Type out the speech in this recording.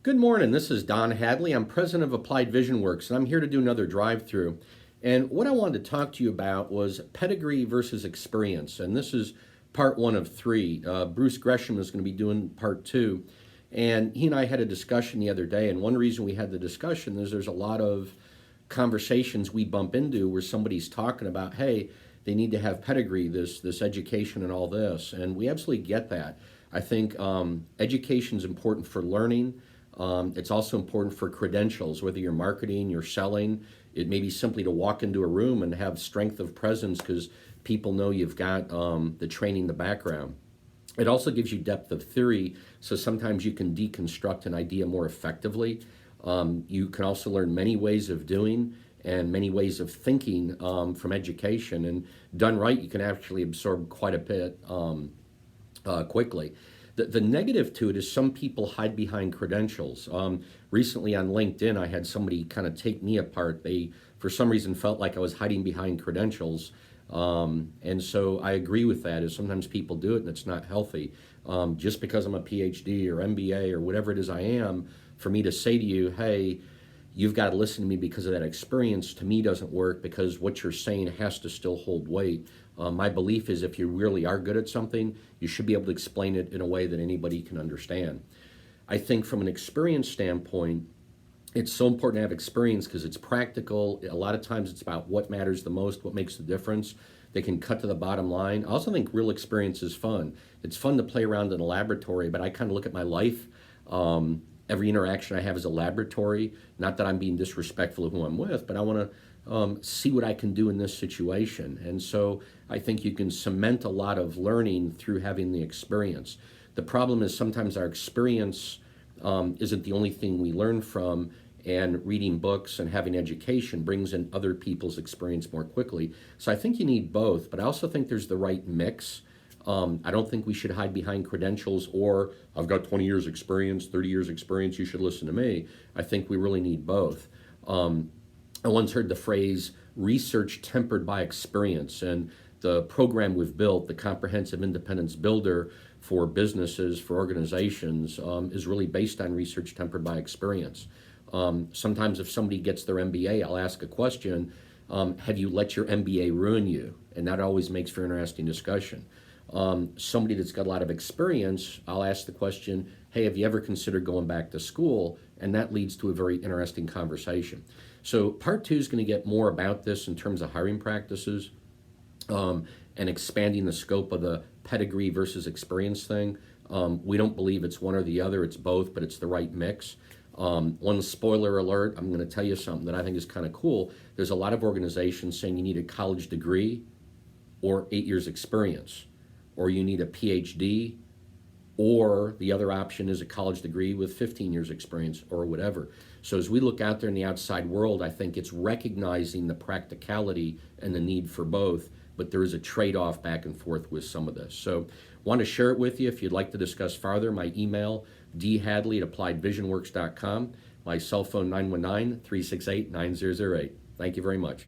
Good morning. This is Don Hadley. I'm president of Applied Vision Works, and I'm here to do another drive-through. And what I wanted to talk to you about was pedigree versus experience. And this is part one of three. Bruce Gresham is going to be doing part two. And he and I had a discussion the other day. And one reason we had the discussion is there's a lot of conversations we bump into where somebody's talking about, hey, they need to have pedigree, this education and all this. And we absolutely get that. I think education is important for learning. It's also important for credentials, whether you're marketing, you're selling. It may be simply to walk into a room and have strength of presence because people know you've got the training, the background. It also gives you depth of theory, so sometimes you can deconstruct an idea more effectively. You can also learn many ways of doing and many ways of thinking from education. And done right, you can actually absorb quite a bit quickly. The negative to it is some people hide behind credentials. Recently on LinkedIn, I had somebody kind of take me apart. They, for some reason, felt like I was hiding behind credentials. And so I agree with that, is sometimes people do it and it's not healthy. Just because I'm a PhD or MBA or whatever it is I am, for me to say to you, hey, you've got to listen to me because of that experience, to me doesn't work, because what you're saying has to still hold weight. My belief is if you really are good at something, you should be able to explain it in a way that anybody can understand. I think from an experience standpoint, it's so important to have experience because it's practical. A lot of times it's about what matters the most, what makes the difference. They can cut to the bottom line. I also think real experience is fun. It's fun to play around in a laboratory, but I kind of look at my life. Every interaction I have is a laboratory. Not that I'm being disrespectful of who I'm with, but I want to see what I can do in this situation. And so I think you can cement a lot of learning through having the experience. The problem is sometimes our experience isn't the only thing we learn from, and reading books and having education brings in other people's experience more quickly. So I think you need both, but I also think there's the right mix. I don't think we should hide behind credentials or I've got 20 years experience, 30 years experience, you should listen to me. I think we really need both. I once heard the phrase research tempered by experience, and the program we've built, the Comprehensive Independence Builder for businesses, for organizations, is really based on research tempered by experience. Sometimes if somebody gets their MBA, I'll ask a question, have you let your MBA ruin you? And that always makes for interesting discussion. Somebody that's got a lot of experience, I'll ask the question, hey, have you ever considered going back to school? And that leads to a very interesting conversation. So part two is going to get more about this in terms of hiring practices and expanding the scope of the pedigree versus experience thing. We don't believe it's one or the other, it's both, but it's the right mix. One spoiler alert, I'm going to tell you something that I think is kind of cool. There's a lot of organizations saying you need a college degree or 8 years experience, or you need a PhD, or the other option is a college degree with 15 years experience or whatever. So as we look out there in the outside world, I think it's recognizing the practicality and the need for both, but there is a trade-off back and forth with some of this. So want to share it with you. If you'd like to discuss farther, my email, dhadley@appliedvisionworks.com, my cell phone 919-368-9008. Thank you very much.